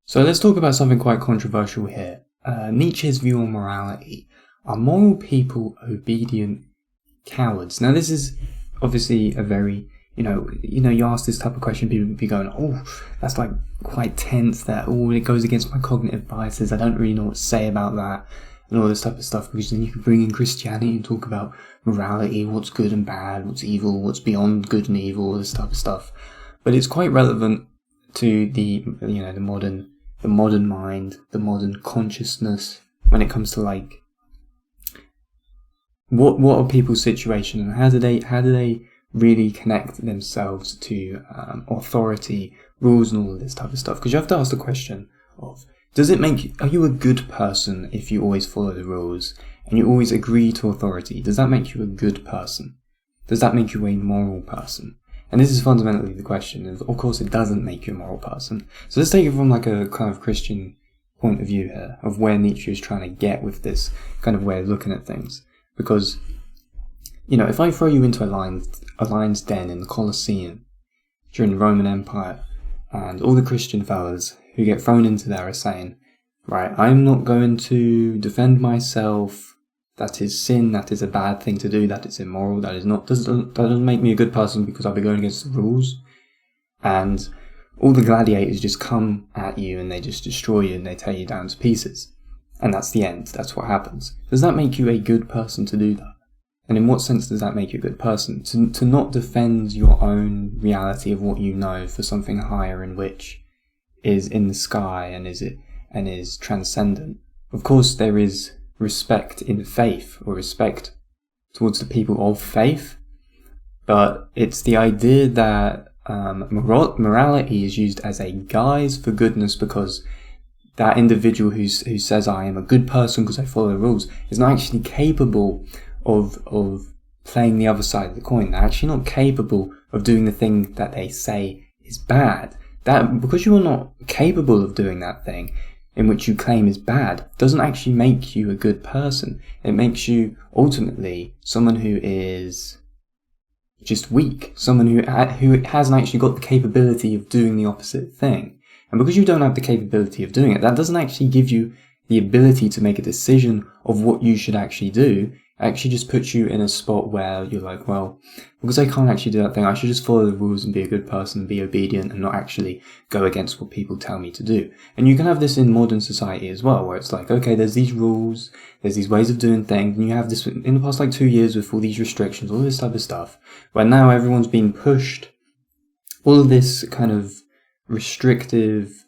So let's talk about something quite controversial here. Nietzsche's view on morality. Are moral people obedient cowards? Now this is obviously a very, you ask this type of question, people be going, oh, that's like quite tense, it goes against my cognitive biases, I don't really know what to say about that, and all this type of stuff, because then you can bring in Christianity and talk about morality, what's good and bad, what's evil, what's beyond good and evil, all this type of stuff. But it's quite relevant to the modern mind, the modern consciousness, when it comes to like what are people's situation and how do they really connect themselves to authority, rules, and all of this type of stuff. Because you have to ask the question of, are you a good person if you always follow the rules and you always agree to authority? Does that make you a good person? Does that make you a moral person? And this is fundamentally the question. Of course, it doesn't make you a moral person. So let's take it from like a kind of Christian point of view here, of where Nietzsche is trying to get with this kind of way of looking at things. Because, if I throw you into a lion's den in the Colosseum during the Roman Empire, and all the Christian fellas who get thrown into there are saying, right, I'm not going to defend myself, that is sin, that is a bad thing to do, that is immoral, that doesn't make me a good person because I'll be going against the rules. And all the gladiators just come at you and they just destroy you and they tear you down to pieces. And that's the end, that's what happens. Does that make you a good person to do that? And in what sense does that make you a good person? To not defend your own reality of what you know for something higher, in which is in the sky and is transcendent. Of course there is respect in faith, or respect towards the people of faith, but it's the idea that morality is used as a guise for goodness, because that individual who says I am a good person because I follow the rules is not actually capable of playing the other side of the coin. They're actually not capable of doing the thing that they say is bad. That, because you are not capable of doing that thing in which you claim is bad, doesn't actually make you a good person. It makes you ultimately someone who is just weak, someone who hasn't actually got the capability of doing the opposite thing. And because you don't have the capability of doing it, that doesn't actually give you the ability to make a decision of what you should actually do. It actually just puts you in a spot where you're like, well, because I can't actually do that thing, I should just follow the rules and be a good person and be obedient and not actually go against what people tell me to do. And you can have this in modern society as well, where it's like, okay, there's these rules, there's these ways of doing things, and you have this in the past 2 years with all these restrictions, all this type of stuff, where now everyone's being pushed, all of this kind of restrictive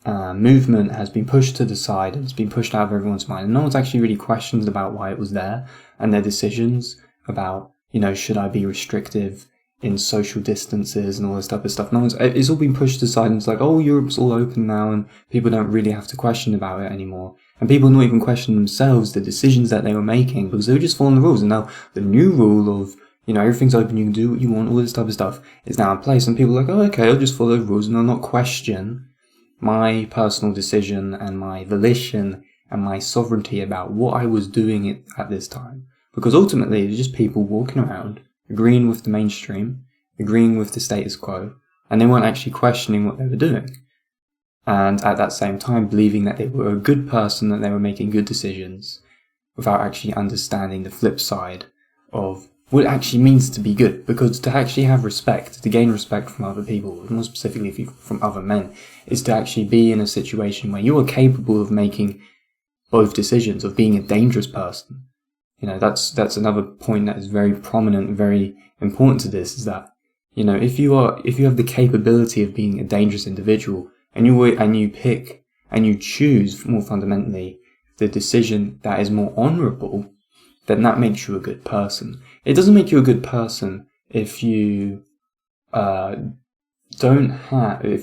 movement has been pushed to the side, and it's been pushed out of everyone's mind, and no one's actually really questioned about why it was there and their decisions about, should I be restrictive in social distances and all this type of stuff. It's all been pushed aside, and it's like, oh, Europe's all open now and people don't really have to question about it anymore, and people not even question themselves the decisions that they were making because they were just following the rules. And now the new rule of everything's open, you can do what you want, all this type of stuff is now in place, and people are like, oh, okay, I'll just follow the rules and I'll not question my personal decision and my volition and my sovereignty about what I was doing at this time. Because ultimately, it's just people walking around, agreeing with the mainstream, agreeing with the status quo, and they weren't actually questioning what they were doing. And at that same time, believing that they were a good person, that they were making good decisions, without actually understanding the flip side of what it actually means to be good. Because to actually have respect, to gain respect from other people, more specifically from other men, is to actually be in a situation where you are capable of making both decisions, of being a dangerous person. That's another point that is very prominent, very important to this, is that, if you have the capability of being a dangerous individual, and you pick and you choose, more fundamentally, the decision that is more honourable, then that makes you a good person. It doesn't make you a good person if you if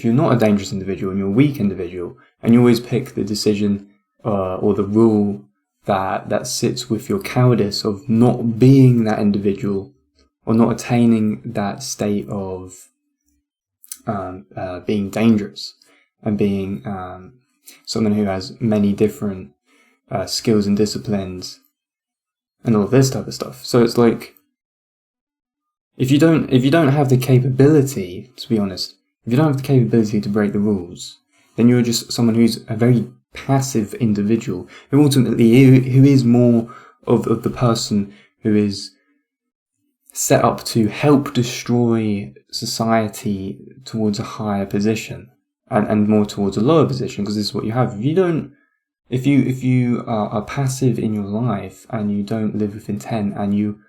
you're not a dangerous individual and you're a weak individual, and you always pick the decision or the rule that sits with your cowardice of not being that individual, or not attaining that state of being dangerous and being someone who has many different skills and disciplines and all of this type of stuff. So it's like, if you don't have the capability, to be honest, if you don't have the capability to break the rules, then you're just someone who's a very passive individual, who ultimately, who is more of the person who is set up to help destroy society towards a higher position, and more towards a lower position, because this is what you have. If you are passive in your life and you don't live with intent, and you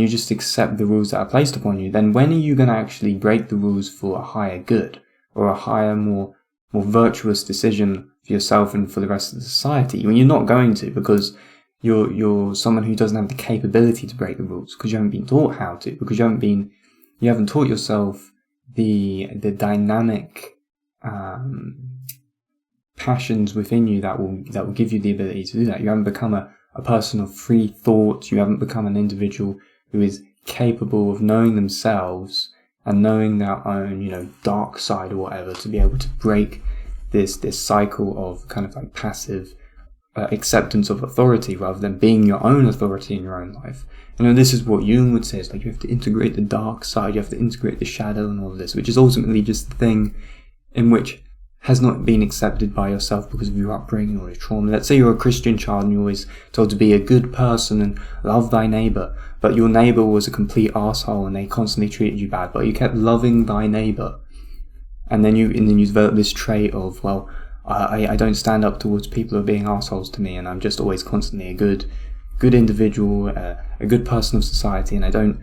just accept the rules that are placed upon you, then when are you going to actually break the rules for a higher good, or a higher, more virtuous decision for yourself and for the rest of the society? When you're not going to, because you're someone who doesn't have the capability to break the rules, because you haven't been taught how to, because you haven't taught yourself the dynamic passions within you that will give you the ability to do that. You haven't become a person of free thought. You haven't become an individual who is capable of knowing themselves and knowing their own, dark side or whatever, to be able to break this cycle of kind of like passive acceptance of authority, rather than being your own authority in your own life. This is what Jung would say, is like, you have to integrate the dark side, you have to integrate the shadow and all of this, which is ultimately just the thing in which has not been accepted by yourself because of your upbringing or your trauma. Let's say you're a Christian child and you're always told to be a good person and love thy neighbour, but your neighbour was a complete arsehole and they constantly treated you bad, but you kept loving thy neighbour. And then you develop this trait of, well, I don't stand up towards people who are being arseholes to me, and I'm just always constantly a good individual, a good person of society, and I don't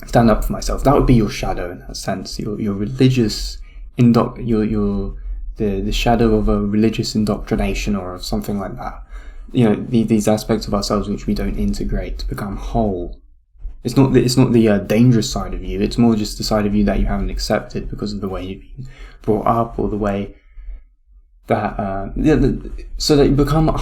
stand up for myself. That would be your shadow in that sense. Your religious the shadow of a religious indoctrination or of something like that. These aspects of ourselves which we don't integrate to become whole. It's not the dangerous side of you. It's more just the side of you that you haven't accepted because of the way you've been brought up, or the way that so that you become a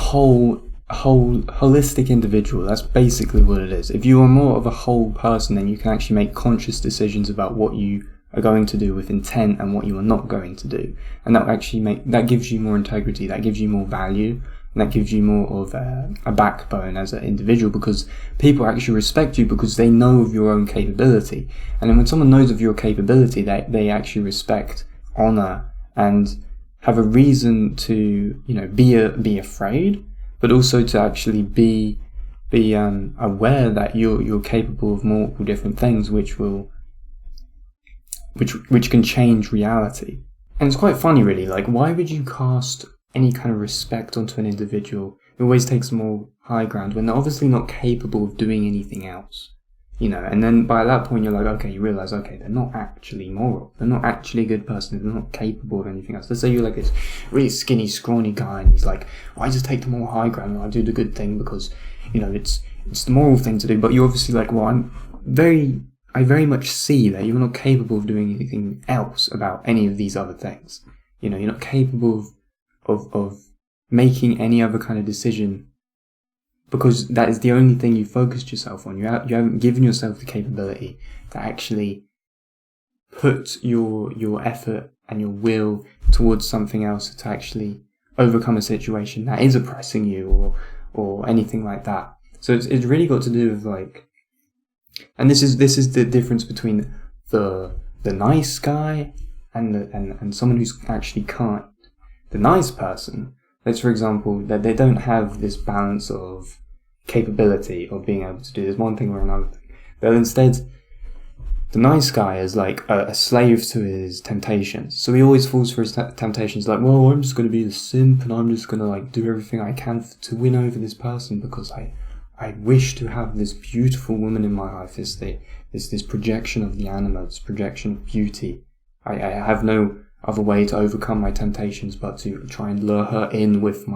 holistic individual. That's basically what it is. If you are more of a whole person, then you can actually make conscious decisions about what you are going to do with intent and what you are not going to do, and that gives you more integrity, that gives you more value, and that gives you more of a backbone as an individual, because people actually respect you because they know of your own capability. And then when someone knows of your capability, they actually respect, honor, and have a reason to be afraid, but also to actually be aware that you're capable of multiple different things which can change reality. And it's quite funny, really, like, why would you cast any kind of respect onto an individual who always takes more high ground when they're obviously not capable of doing anything else? And then by that point you're like, okay, you realise, okay, they're not actually moral, they're not actually a good person, they're not capable of anything else. Let's say you're like this really skinny, scrawny guy, and he's like, well, I just take the more high ground and I do the good thing because, it's the moral thing to do. But you're obviously like, well, I very much see that you're not capable of doing anything else about any of these other things. You're not capable of making any other kind of decision, because that is the only thing you focused yourself on. You haven't given yourself the capability to actually put your effort and your will towards something else, to actually overcome a situation that is oppressing you or anything like that. So it's really got to do with, like, and this is the difference between the nice guy and someone who's actually kind. The nice person, let's for example, that they don't have this balance of capability of being able to do this one thing or another thing. But instead, the nice guy is like a slave to his temptations. So he always falls for his temptations, like, well, I'm just going to be the simp and I'm just going to like do everything I can to win over this person because I wish to have this beautiful woman in my life, this projection of the anima, this projection of beauty. I have no other way to overcome my temptations but to try and lure her in with my